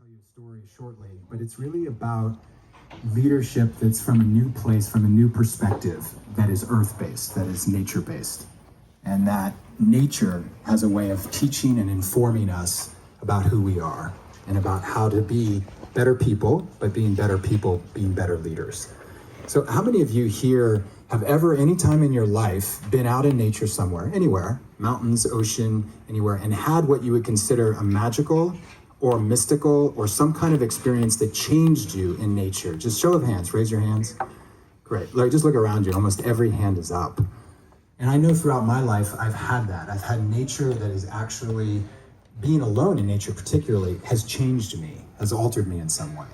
tell you a story shortly, but it's really about leadership that's from a new place, from a new perspective, that is earth-based, that is nature-based. And that nature has a way of teaching and informing us about who we are and about how to be better people, but being better people, being better leaders. So how many of you here have ever, any time in your life, been out in nature somewhere, anywhere, mountains, ocean, anywhere, and had what you would consider a magical or mystical or some kind of experience that changed you in nature? Just show of hands, raise your hands. Great, just look around you, almost every hand is up. And I know throughout my life, I've had that. I've had nature that is actually, being alone in nature particularly, has changed me, has altered me in some way.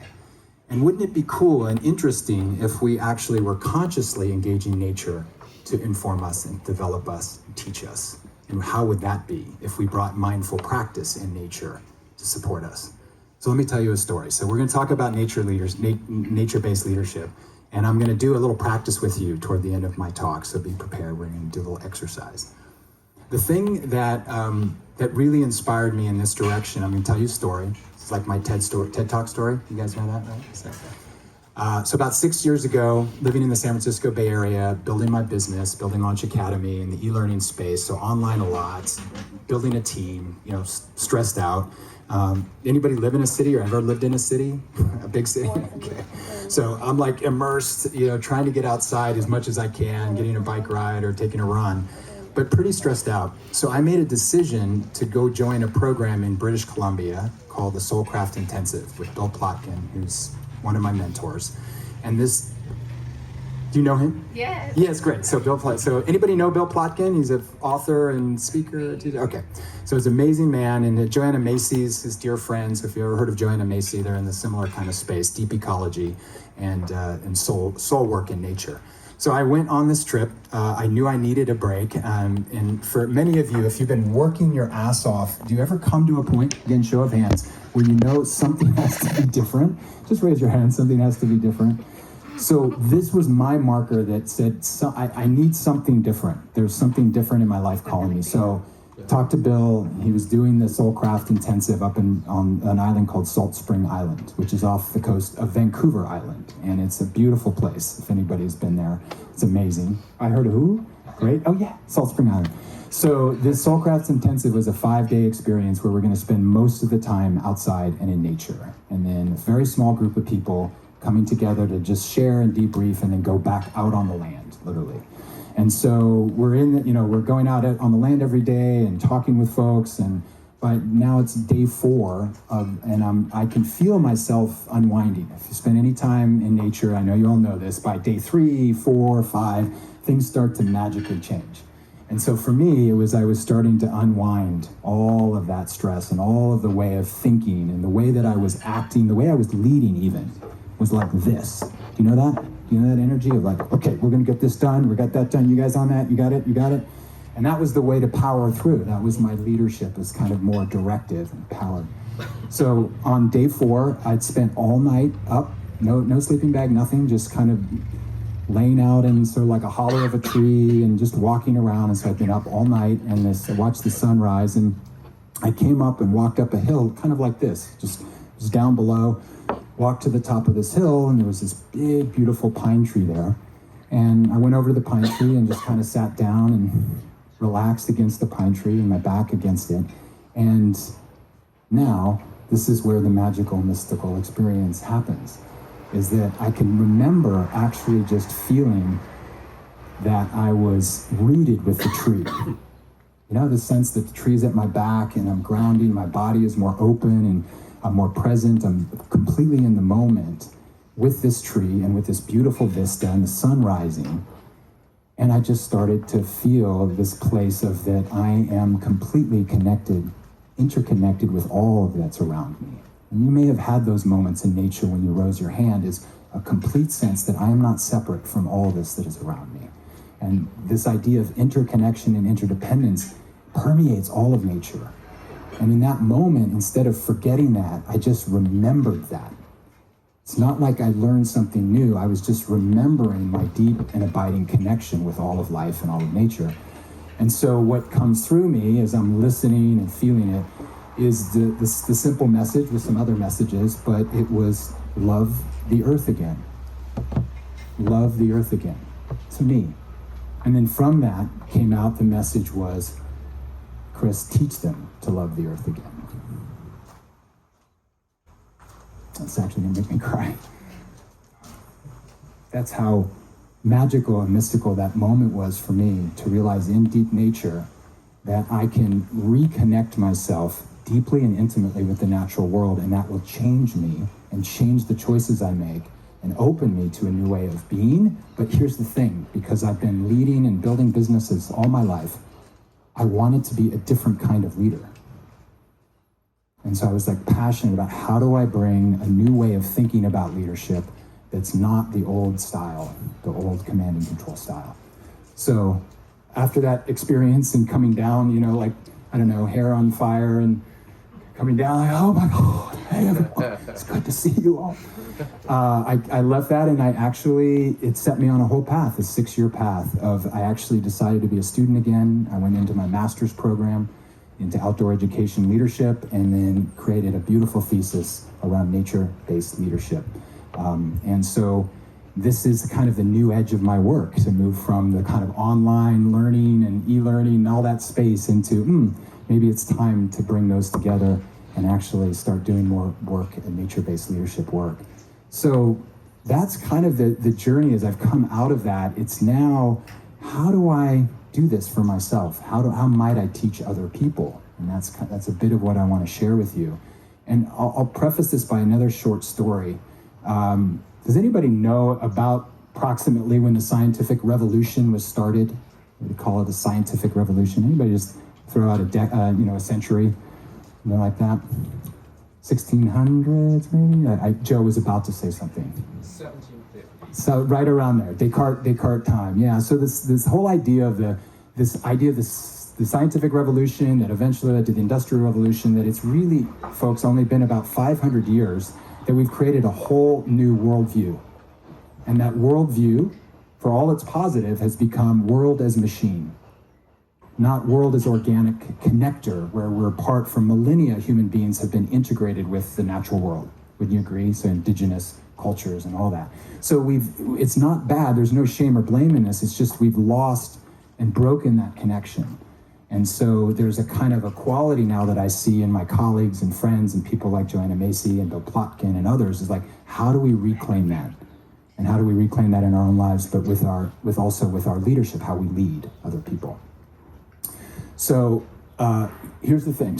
And wouldn't it be cool and interesting if we actually were consciously engaging nature to inform us and develop us and teach us? And how would that be if we brought mindful practice in nature to support us? So let me tell you a story. So we're going to talk about nature-based leadership, and I'm going to do a little practice with you toward the end of my talk, so be prepared. We're going to do a little exercise. The thing that really inspired me in this direction, I'm going to tell you a story. It's like my TED Talk story. You guys know that, right? So about 6 years ago, living in the San Francisco Bay Area, building my business, building Launch Academy in the e-learning space, so online a lot, building a team, stressed out. Anybody live in a city or ever lived in a city? A big city? Okay. So I'm like immersed, trying to get outside as much as I can, getting a bike ride or taking a run, but pretty stressed out. So I made a decision to go join a program in British Columbia called the Soulcraft Intensive with Bill Plotkin, who's one of my mentors. And this, do you know him? Yes. Yes, great. So Bill Plotkin. So anybody know Bill Plotkin? He's an author and speaker. Okay. So he's an amazing man. And Joanna Macy's his dear friend. So if you ever heard of Joanna Macy, they're in the similar kind of space, deep ecology and soul work in nature. So I went on this trip. I knew I needed a break. And for many of you, if you've been working your ass off, do you ever come to a point, again, show of hands, where you know something has to be different? Just raise your hand, something has to be different. So this was my marker that said, I need something different. There's something different in my life calling me. So talked to Bill. He was doing the Soulcraft Intensive up on an island called Salt Spring Island, which is off the coast of Vancouver Island. And it's a beautiful place, if anybody's been there. It's amazing. I heard of who? Great. Oh yeah, Salt Spring Island. So this Soulcraft Intensive was a 5-day experience where we're going to spend most of the time outside and in nature. And then a very small group of people coming together to just share and debrief and then go back out on the land, literally. And so we're we're going out on the land every day and talking with folks, but now it's day 4 and I can feel myself unwinding. If you spend any time in nature, I know you all know this, by day 3, 4, 5, things start to magically change. And so for me, I was starting to unwind all of that stress and all of the way of thinking and the way that I was acting, the way I was leading even, was like this. Do you know that? You know that energy of like, okay, we're going to get this done. We got that done. You guys on that? You got it? You got it? And that was the way to power through. That was my leadership, was kind of more directive and powered. So on day 4, I'd spent all night up, no sleeping bag, nothing, just kind of laying out in sort of like a hollow of a tree and just walking around. And so I'd been up all night and I watched the sunrise. And I came up and walked up a hill kind of like this, just down below. Walked to the top of this hill, and there was this big, beautiful pine tree there. And I went over to the pine tree and just kind of sat down and relaxed against the pine tree and my back against it. And now, this is where the magical, mystical experience happens, is that I can remember actually just feeling that I was rooted with the tree. The sense that the tree is at my back and I'm grounding, my body is more open and I'm more present, I'm completely in the moment with this tree and with this beautiful vista and the sun rising. And I just started to feel this place of that I am completely connected, interconnected with all of that's around me. And you may have had those moments in nature when you rose your hand, is a complete sense that I am not separate from all this that is around me. And this idea of interconnection and interdependence permeates all of nature. And in that moment, instead of forgetting that, I just remembered that. It's not like I learned something new. I was just remembering my deep and abiding connection with all of life and all of nature. And so what comes through me as I'm listening and feeling it is the simple message with some other messages, but it was love the earth again. Love the earth again, to me. And then from that came out the message was, Chris, teach them to love the earth again. That's actually gonna make me cry. That's how magical and mystical that moment was for me, to realize in deep nature that I can reconnect myself deeply and intimately with the natural world, and that will change me and change the choices I make and open me to a new way of being. But here's the thing, because I've been leading and building businesses all my life, I wanted to be a different kind of leader. And so I was like passionate about how do I bring a new way of thinking about leadership that's not the old style, the old command and control style. So after that experience and coming down, like, I don't know, hair on fire and coming down, like, oh my God, hey everyone, it's good to see you all. I left that, and it set me on a whole path, a 6-year path I actually decided to be a student again. I went into my master's program into outdoor education leadership, and then created a beautiful thesis around nature-based leadership. And so this is kind of the new edge of my work, to move from the kind of online learning and e-learning and all that space into, maybe it's time to bring those together and actually start doing more work in nature-based leadership work. So that's kind of the journey as I've come out of that. It's now, how do I do this for myself? How might I teach other people? And that's a bit of what I want to share with you. And I'll preface this by another short story. Does anybody know about approximately when the scientific revolution was started? We call it the scientific revolution. Anybody just throw out a century, like that? 1600s maybe? Joe was about to say something. 1750. So right around there, Descartes time. Yeah. So this whole idea of the scientific revolution that eventually led to the industrial revolution, that it's really, folks, only been about 500 years that we've created a whole new worldview. And that worldview, for all its positive, has become world as machine, not world as organic connector, where we're apart from millennia. Human beings have been integrated with the natural world. Wouldn't you agree? So indigenous cultures and all that. So it's not bad. There's no shame or blame in this. It's just we've lost and broken that connection. And so there's a kind of a quality now that I see in my colleagues and friends and people like Joanna Macy and Bill Plotkin and others, is like, how do we reclaim that? And how do we reclaim that in our own lives, but with our leadership, how we lead other people? So here's the thing.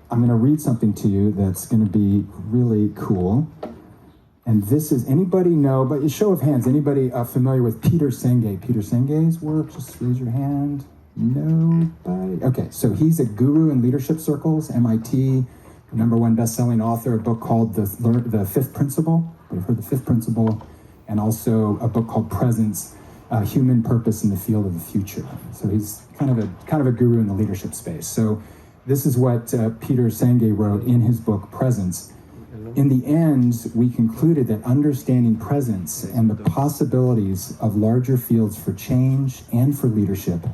I'm going to read something to you that's going to be really cool. And this is, anybody know, but a show of hands, anybody familiar with Peter Senge? Peter Senge's work, just raise your hand. Nobody? Okay, so he's a guru in leadership circles, MIT, #1 best-selling author, a book called The Fifth Principle. We've heard The Fifth Principle, and also a book called Presence, Human Purpose in the Field of the Future. So he's kind of a guru in the leadership space. So this is what Peter Senge wrote in his book, Presence. In the end, we concluded that understanding presence and the possibilities of larger fields for change and for leadership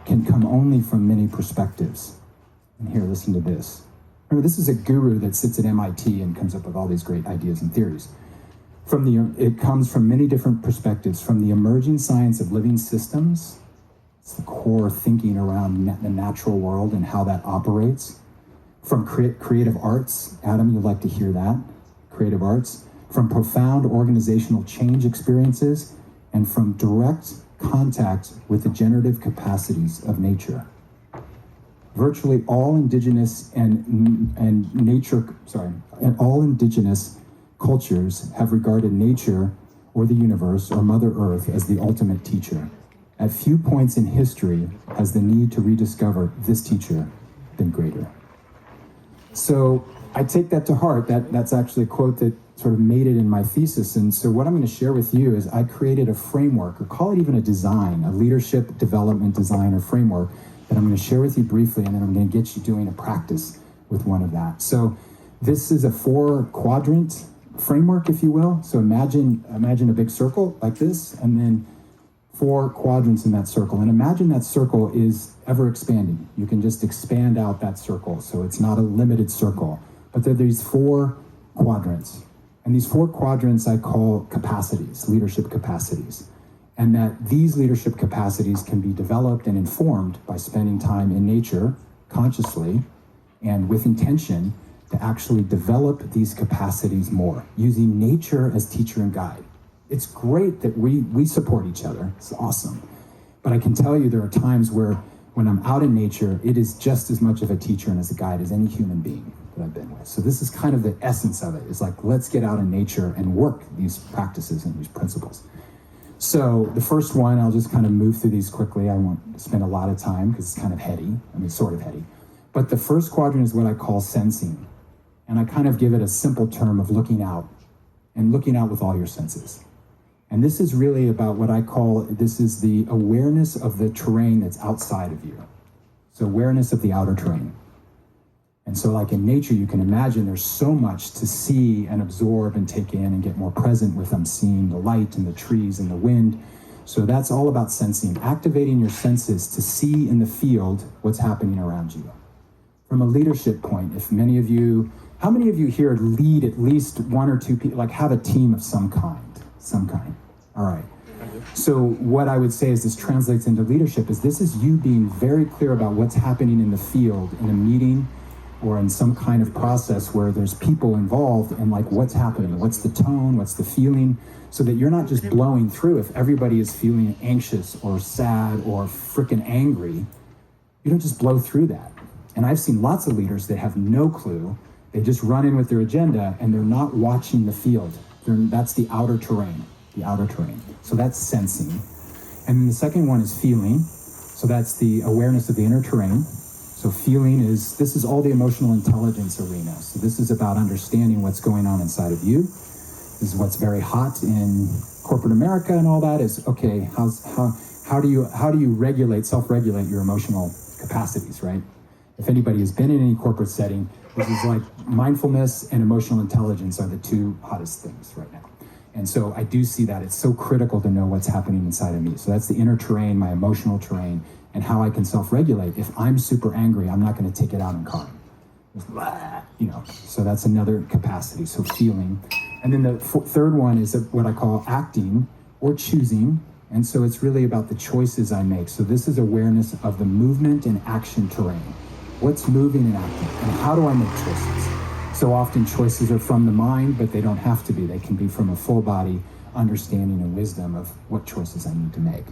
can come only from many perspectives. And here, listen to this. Remember, this is a guru that sits at MIT and comes up with all these great ideas and theories. It comes from many different perspectives, from the emerging science of living systems. It's the core thinking around the natural world and how that operates. From creative arts, Adam, you'd like to hear that, creative arts. From profound organizational change experiences, and from direct contact with the generative capacities of nature. Virtually all indigenous all indigenous cultures have regarded nature or the universe or Mother Earth as the ultimate teacher. At few points in history has the need to rediscover this teacher been greater. So I take that to heart. That's actually a quote that sort of made it in my thesis. And so what I'm going to share with you is I created a framework, or call it even a design, a leadership development design or framework that I'm going to share with you briefly, and then I'm going to get you doing a practice with one of that. So this is a 4-quadrant framework, if you will. So imagine a big circle like this, and then 4 quadrants in that circle. And imagine that circle is ever expanding. You can just expand out that circle, so it's not a limited circle. But there are these 4 quadrants. And these 4 quadrants I call capacities, leadership capacities. And that these leadership capacities can be developed and informed by spending time in nature consciously and with intention to actually develop these capacities more, using nature as teacher and guide. It's great that we support each other. It's awesome. But I can tell you there are times where when I'm out in nature, it is just as much of a teacher and as a guide as any human being that I've been with. So this is kind of the essence of it. It's like, let's get out in nature and work these practices and these principles. So the first one, I'll just kind of move through these quickly. I won't spend a lot of time because it's kind of heady. I mean, sort of heady. But the first quadrant is what I call sensing. And I kind of give it a simple term of looking out, and looking out with all your senses. And this is really about what I call, this is the awareness of the terrain that's outside of you. So awareness of the outer terrain. And so like in nature, you can imagine there's so much to see and absorb and take in and get more present with. I'm seeing the light and the trees and the wind. So that's all about sensing, activating your senses to see in the field what's happening around you. From a leadership point, if many of you, how many of you here lead at least 1 or 2 people, like have a team of some kind? Some kind. All right. So what I would say is this translates into leadership is this is you being very clear about what's happening in the field, in a meeting or in some kind of process where there's people involved and like what's happening, what's the tone, what's the feeling, so that you're not just blowing through. If everybody is feeling anxious or sad or freaking angry, you don't just blow through that. And I've seen lots of leaders that have no clue. They just run in with their agenda and they're not watching the field. That's the outer terrain. The outer terrain. So that's sensing. And then the second one is feeling. So that's the awareness of the inner terrain. So feeling is, this is all the emotional intelligence arena. So this is about understanding what's going on inside of you. This is what's very hot in corporate America and all that is, okay, how do you regulate, self-regulate your emotional capacities, right? If anybody has been in any corporate setting, this is like mindfulness and emotional intelligence are the 2 hottest things right now. And so I do see that it's so critical to know what's happening inside of me. So that's the inner terrain, my emotional terrain, and how I can self-regulate. If I'm super angry, I'm not going to take it out in crying. So that's another capacity, so feeling. And then the third one is what I call acting or choosing. And so it's really about the choices I make. So this is awareness of the movement and action terrain. What's moving and acting, and how do I make choices? So often choices are from the mind, but they don't have to be. They can be from a full body understanding and wisdom of what choices I need to make.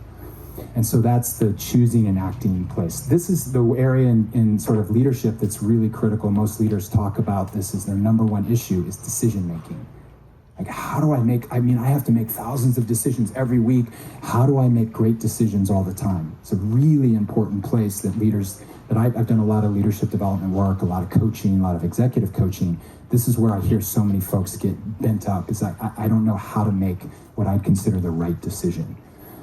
And so that's the choosing and acting place. This is the area in sort of leadership that's really critical. Most leaders talk about this as their number one issue is decision making. Like, how do I have to make thousands of decisions every week. How do I make great decisions all the time? It's a really important place that leaders, that I've done a lot of leadership development work, a lot of coaching, a lot of executive coaching. This is where I hear so many folks get bent up. It's like, I don't know how to make what I'd consider the right decision.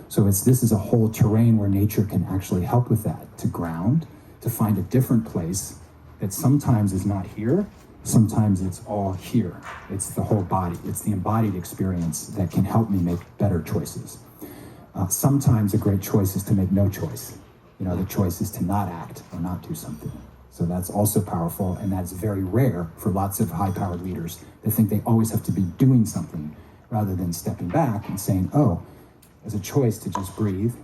So this is a whole terrain where nature can actually help with that, to ground, to find a different place that sometimes is not here, sometimes it's all here. It's the whole body. It's the embodied experience that can help me make better choices. Sometimes a great choice is to make no choice. The choice is to not act or not do something. So that's also powerful, and that's very rare for lots of high-powered leaders that think they always have to be doing something rather than stepping back and saying, oh, there's a choice to just breathe,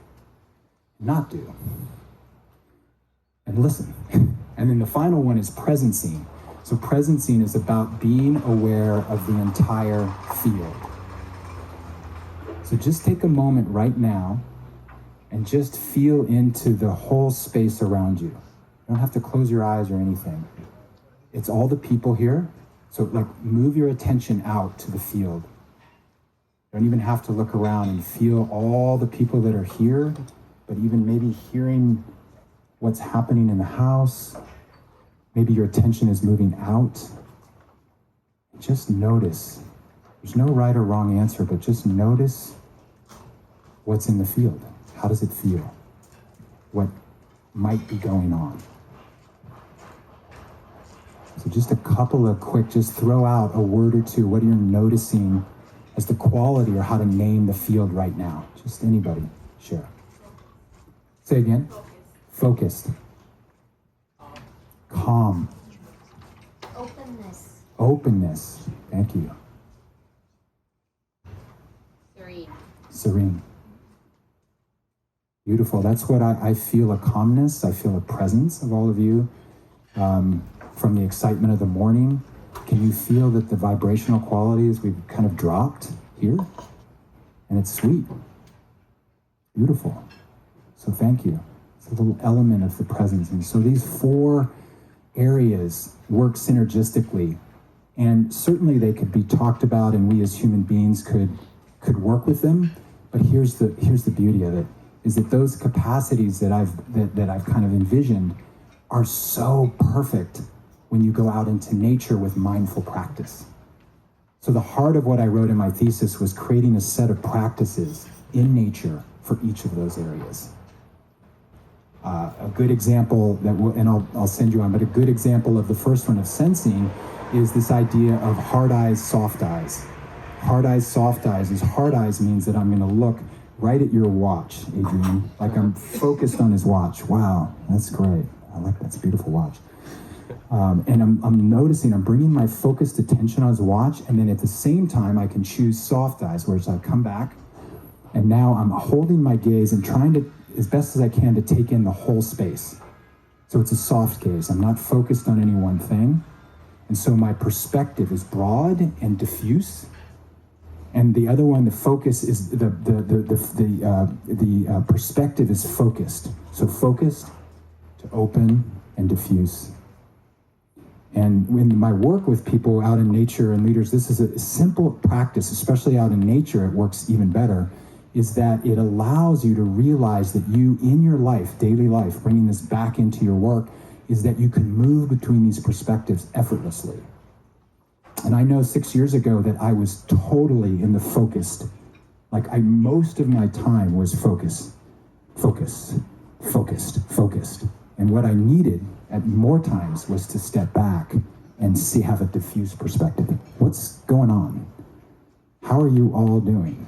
not do, and listen. And then the final one is presencing. So presencing is about being aware of the entire field. So just take a moment right now and just feel into the whole space around you. You don't have to close your eyes or anything. It's all the people here. So move your attention out to the field. You don't even have to look around and feel all the people that are here, but even maybe hearing what's happening in the house. Maybe your attention is moving out. Just notice. There's no right or wrong answer, but just notice what's in the field. How does it feel? What might be going on? So just a couple of quick, just throw out a word or two. What are you noticing as the quality or how to name the field right now? Just anybody. Share. Say again. Focused. Calm. Openness. Openness. Thank you. Serene. Serene. Beautiful. That's what I feel, a calmness. I feel a presence of all of you from the excitement of the morning. Can you feel that the vibrational qualities we've kind of dropped here? And it's sweet. Beautiful. So thank you. It's a little element of the presence. And so these 4 areas work synergistically. And certainly they could be talked about, and we as human beings could work with them. But here's the beauty of it, is that those capacities that I've kind of envisioned are so perfect when you go out into nature with mindful practice. So the heart of what I wrote in my thesis was creating a set of practices in nature for each of those areas. A good example I'll send you on, but a good example of the first one of sensing is this idea of hard eyes, soft eyes. Hard eyes, soft eyes is hard eyes means that I'm going to look right at your watch, Adrian, like I'm focused on his watch. Wow, that's great. I like that. It's a beautiful watch. And I'm noticing, I'm bringing my focused attention on his watch, and then at the same time, I can choose soft eyes, where I come back, and now I'm holding my gaze and trying to, as best as I can, to take in the whole space. So it's a soft gaze. I'm not focused on any one thing. And so my perspective is broad and diffuse. And the other one, the focus is, the perspective is focused. So focused to open and diffuse. And when my work with people out in nature and leaders, this is a simple practice, especially out in nature, it works even better, is that it allows you to realize that you, in your life, daily life, bringing this back into your work, is that you can move between these perspectives effortlessly. And I know 6 years ago that I was totally in the focused, most of my time was focused. And what I needed at more times was to step back and have a diffuse perspective. What's going on? How are you all doing?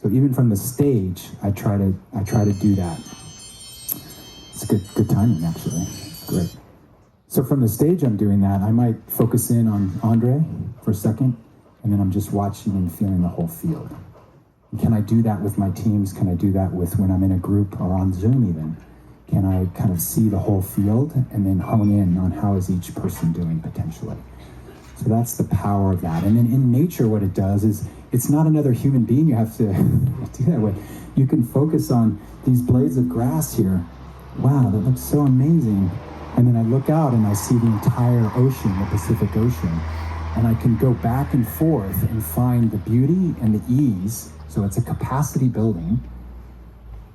So even from the stage, I try to do that. It's good timing, actually. It's great. So from the stage, I'm doing that. I might focus in on Andre for a second, and then I'm just watching and feeling the whole field. And can I do that with my teams? Can I do that with when I'm in a group or on Zoom even? Can I kind of see the whole field and then hone in on how is each person doing potentially? So that's the power of that. And then in nature, what it does is it's not another human being you have to do that with. You can focus on these blades of grass here. Wow, that looks so amazing. And then I look out and I see the entire ocean, the Pacific Ocean. And I can go back and forth and find the beauty and the ease. So it's a capacity building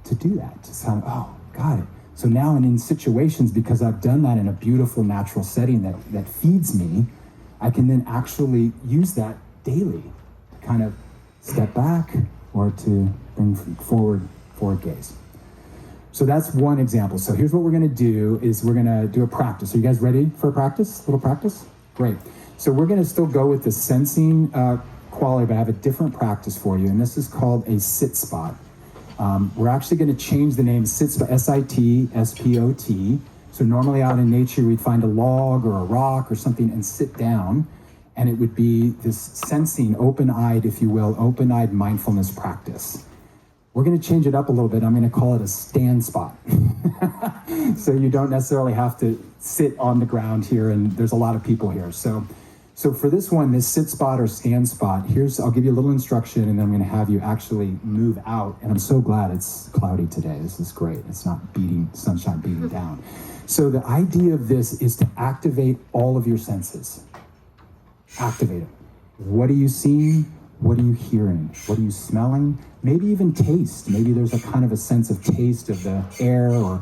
to do that. To sound, oh, got it. So now in situations, because I've done that in a beautiful natural setting that feeds me, I can then actually use that daily to kind of step back or to bring forward gaze. So that's one example. So here's what we're going to do is we're going to do a practice. Are you guys ready for a practice? A little practice? Great. So we're going to still go with the sensing quality, but I have a different practice for you. And this is called a sit spot. We're actually going to change the name sit spot, S-I-T-S-P-O-T. So normally out in nature, we'd find a log or a rock or something and sit down. And it would be this sensing, open-eyed, if you will, open-eyed mindfulness practice. We're going to change it up a little bit. I'm going to call it a stand spot. So you don't necessarily have to sit on the ground here, and there's a lot of people here. So for this one, this sit spot or stand spot, I'll give you a little instruction, and then I'm going to have you actually move out. And I'm so glad it's cloudy today. This is great. It's not sunshine beating down. So the idea of this is to activate all of your senses. Activate them. What are you seeing? What are you hearing? What are you smelling? Maybe even taste. Maybe there's a kind of a sense of taste of the air or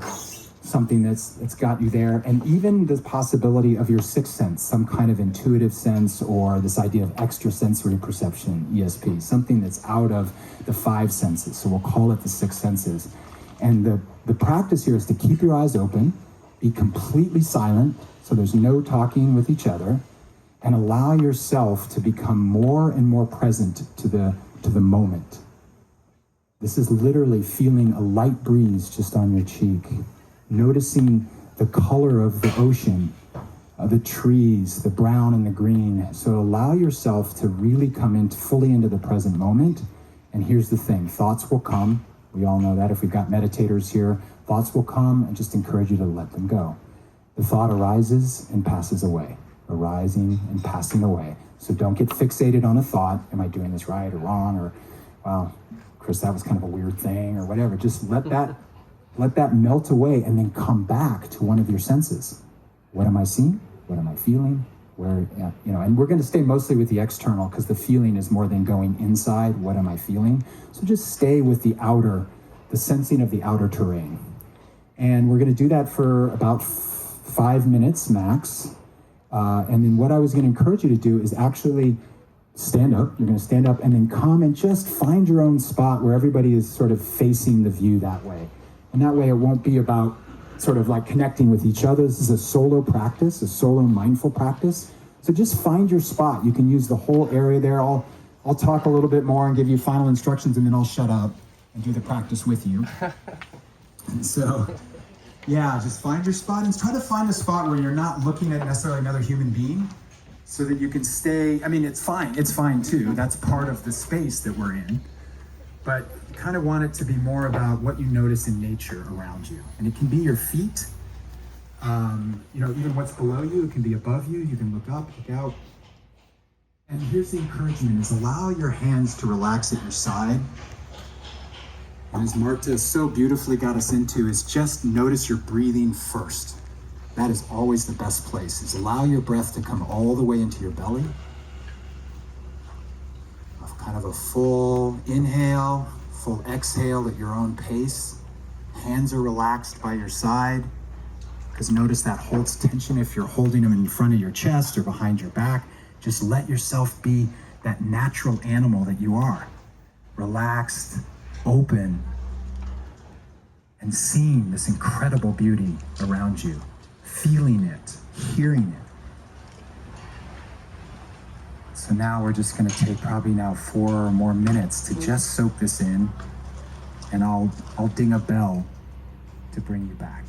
something that's got you there. And even the possibility of your sixth sense, some kind of intuitive sense or this idea of extrasensory perception, ESP, something that's out of the five senses. So we'll call it the six senses. And the practice here is to keep your eyes open, be completely silent, so there's no talking with each other, and allow yourself to become more and more present to the moment. This is literally feeling a light breeze just on your cheek, noticing the color of the ocean, the trees, the brown and the green. So allow yourself to really come in fully into the present moment. And here's the thing, thoughts will come. We all know that if we've got meditators here, thoughts will come, and just encourage you to let them go. The thought arises and passes away, arising and passing away. So don't get fixated on a thought. Am I doing this right or wrong? Or, wow, Chris, that was kind of a weird thing or whatever. Just let that melt away and then come back to one of your senses. What am I seeing? What am I feeling? Where, and we're going to stay mostly with the external because the feeling is more than going inside. What am I feeling? So just stay with the sensing of the outer terrain. And we're going to do that for about 5 minutes max. And then what I was going to encourage you to do is actually stand up. You're going to stand up and then come and just find your own spot where everybody is sort of facing the view that way. And that way it won't be about sort of like connecting with each other. This is a solo practice, a solo mindful practice. So just find your spot. You can use the whole area there. I'll talk a little bit more and give you final instructions, and then I'll shut up and do the practice with you. And so, yeah, just find your spot and try to find a spot where you're not looking at necessarily another human being so that you can stay. I mean, it's fine too. That's part of the space that we're in. But you kind of want it to be more about what you notice in nature around you. And it can be your feet, even what's below you. It can be above you. You can look up, look out. And here's the encouragement is allow your hands to relax at your side. And as Marta so beautifully got us into, is just notice your breathing first. That is always the best place, is allow your breath to come all the way into your belly. Kind of a full inhale, full exhale at your own pace. Hands are relaxed by your side, because notice that holds tension if you're holding them in front of your chest or behind your back. Just let yourself be that natural animal that you are. Relaxed, open, and seeing this incredible beauty around you, feeling it, hearing it. So now we're just going to take probably now 4 or more minutes to just soak this in, and I'll ding a bell to bring you back.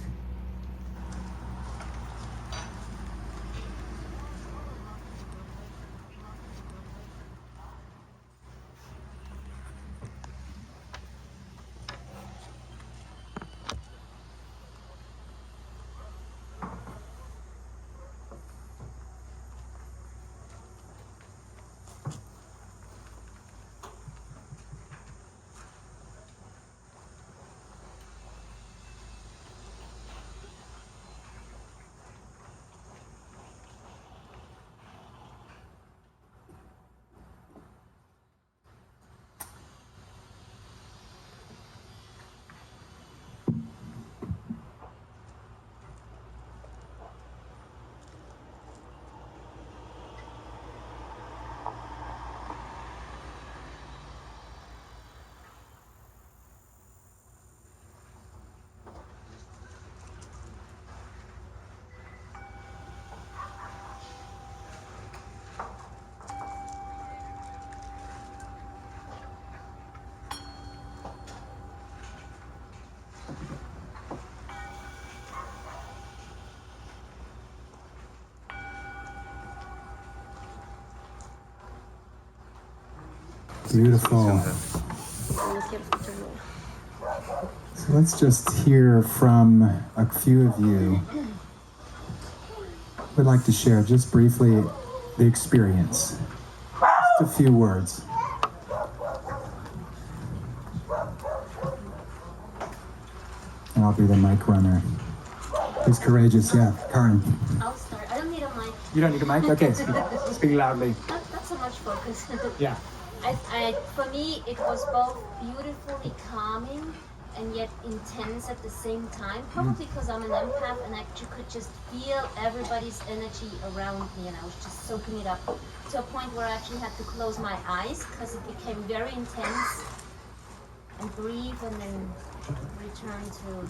Beautiful. So let's just hear from a few of you. Would like to share just briefly the experience. Just a few words. And I'll be the mic runner. Who's courageous? Yeah, Karen. I'll start. I don't need a mic. You don't need a mic? Okay, speak loudly. Not so much focus. Yeah. For me, it was both beautifully calming and yet intense at the same time. Probably because I'm an empath and you could just feel everybody's energy around me, and I was just soaking it up to a point where I actually had to close my eyes because it became very intense, and breathe and then return to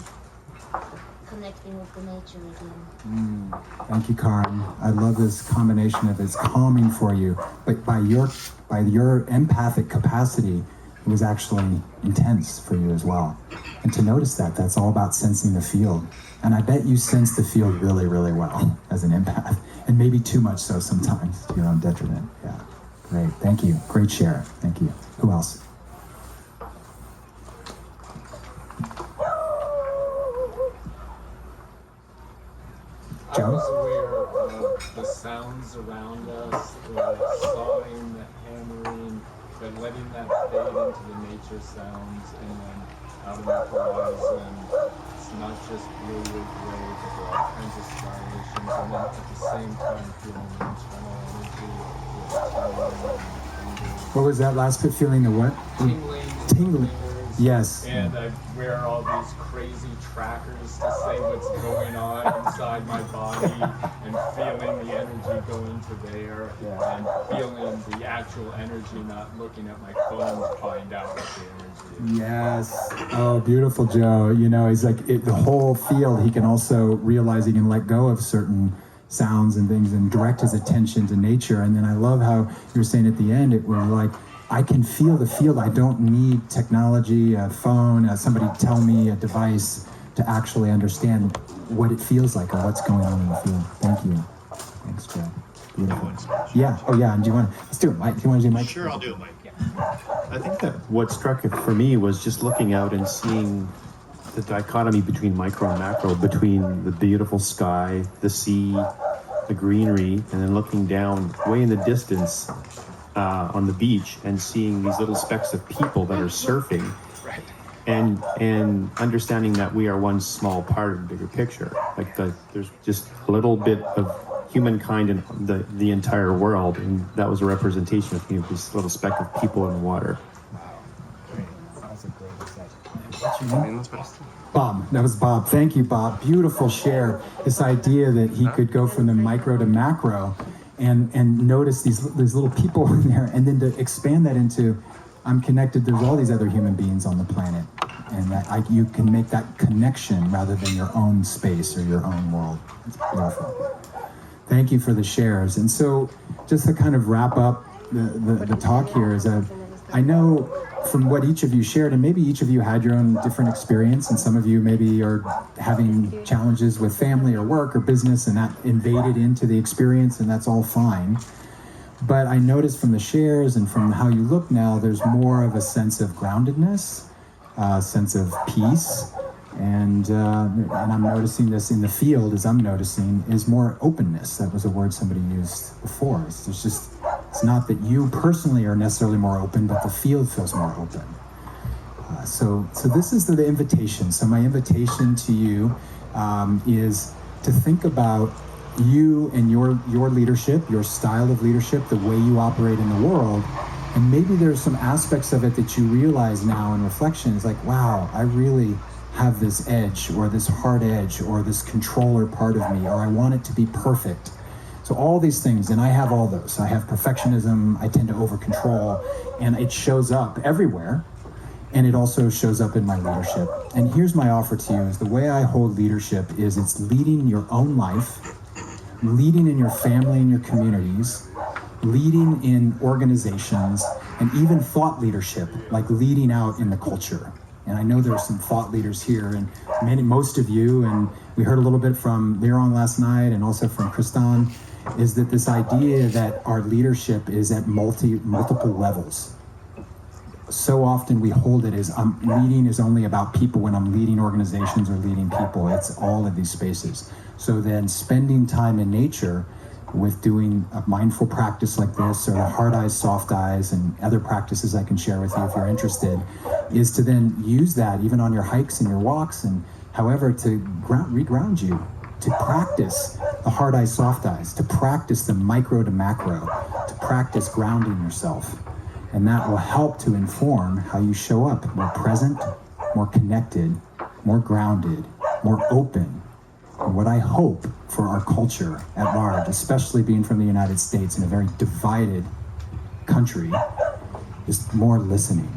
connecting with the nature again. Thank you, Karen. I love this combination of it's calming for you, but by your empathic capacity, it was actually intense for you as well. And to notice that, that's all about sensing the field. And I bet you sense the field really, really well as an empath, and maybe too much so sometimes to your own detriment. Yeah, great, thank you. Great share, thank you. Who else? I was aware of the sounds around us, the sawing, the hammering, but letting that fade into the nature sounds, and then out of my horizon, it's not just blue or gray, but there are all kinds of striations, and then at the same time feeling the internal energy with tingling and fingers. What was that last bit? Feeling the what? Tingling. Tingling. Yes. And I wear all these crazy trackers to say what's going on inside my body, and feeling the energy going to there, and feeling the actual energy, not looking at my phone to find out what the energy is. Yes. Oh, beautiful, Joe. You know, he's like the whole field. He can also realize he can let go of certain sounds and things and direct his attention to nature. And then I love how you were saying at the end, it was like, I can feel the field. I don't need technology, a phone, somebody tell me a device to actually understand what it feels like or what's going on in the field. Thank you. Thanks, Joe. Beautiful. Yeah. Oh, yeah. And do you want to, let's do it, Mike. Do you want to do Mike? Sure, I'll do it, Mike. I think that what struck it for me was just looking out and seeing the dichotomy between micro and macro, between the beautiful sky, the sea, the greenery, and then looking down way in the distance on the beach and seeing these little specks of people that are surfing, Right. and understanding that we are one small part of the bigger picture. Like there's just a little bit of humankind in the entire world, and that was a representation of me of this little speck of people in the water. Great. That was a great insight. What's your name? Bob. That was Bob. Thank you, Bob. Beautiful share. This idea that he could go from the micro to macro and notice these little people in there, and then to expand that into, I'm connected, there's all these other human beings on the planet, and that you can make that connection rather than your own space or your own world. It's beautiful. Thank you for the shares. And so just to kind of wrap up the talk here is I know from what each of you shared, and maybe each of you had your own different experience, and some of you maybe are having challenges with family or work or business, and that invaded into the experience, and that's all fine. But I noticed from the shares and from how you look now, there's more of a sense of groundedness, a sense of peace, and I'm noticing this in the field, as I'm noticing, is more openness. That was a word somebody used before. It's not that you personally are necessarily more open, but the field feels more open. So this is the invitation. So my invitation to you is to think about you and your leadership, your style of leadership, the way you operate in the world. And maybe there's some aspects of it that you realize now in reflection. It's like, wow, I really have this edge or this hard edge or this controller part of me, or I want it to be perfect. So all these things, and I have all those. I have perfectionism, I tend to over-control, and it shows up everywhere, and it also shows up in my leadership. And here's my offer to you, is the way I hold leadership is it's leading your own life, leading in your family and your communities, leading in organizations, and even thought leadership, like leading out in the culture. And I know there are some thought leaders here, and most of you, and we heard a little bit from Liron last night and also from Kristan, is that this idea that our leadership is at multiple levels. So often we hold it as leading is only about people when I'm leading organizations or leading people. It's all of these spaces. So then spending time in nature with doing a mindful practice like this, or the hard eyes, soft eyes, and other practices I can share with you if you're interested, is to then use that even on your hikes and your walks and however to reground you, to practice the hard eyes, soft eyes, to practice the micro to macro, to practice grounding yourself. And that will help to inform how you show up more present, more connected, more grounded, more open. And what I hope for our culture at large, especially being from the United States in a very divided country, is more listening,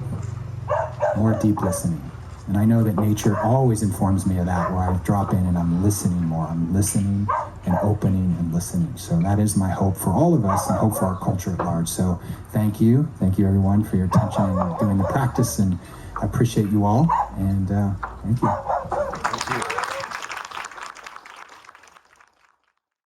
more deep listening, And I know that nature always informs me of that, where I drop in and I'm listening more. I'm listening and opening and listening. So that is my hope for all of us and hope for our culture at large. So thank you. Thank you, everyone, for your attention and doing the practice. And I appreciate you all. And thank you.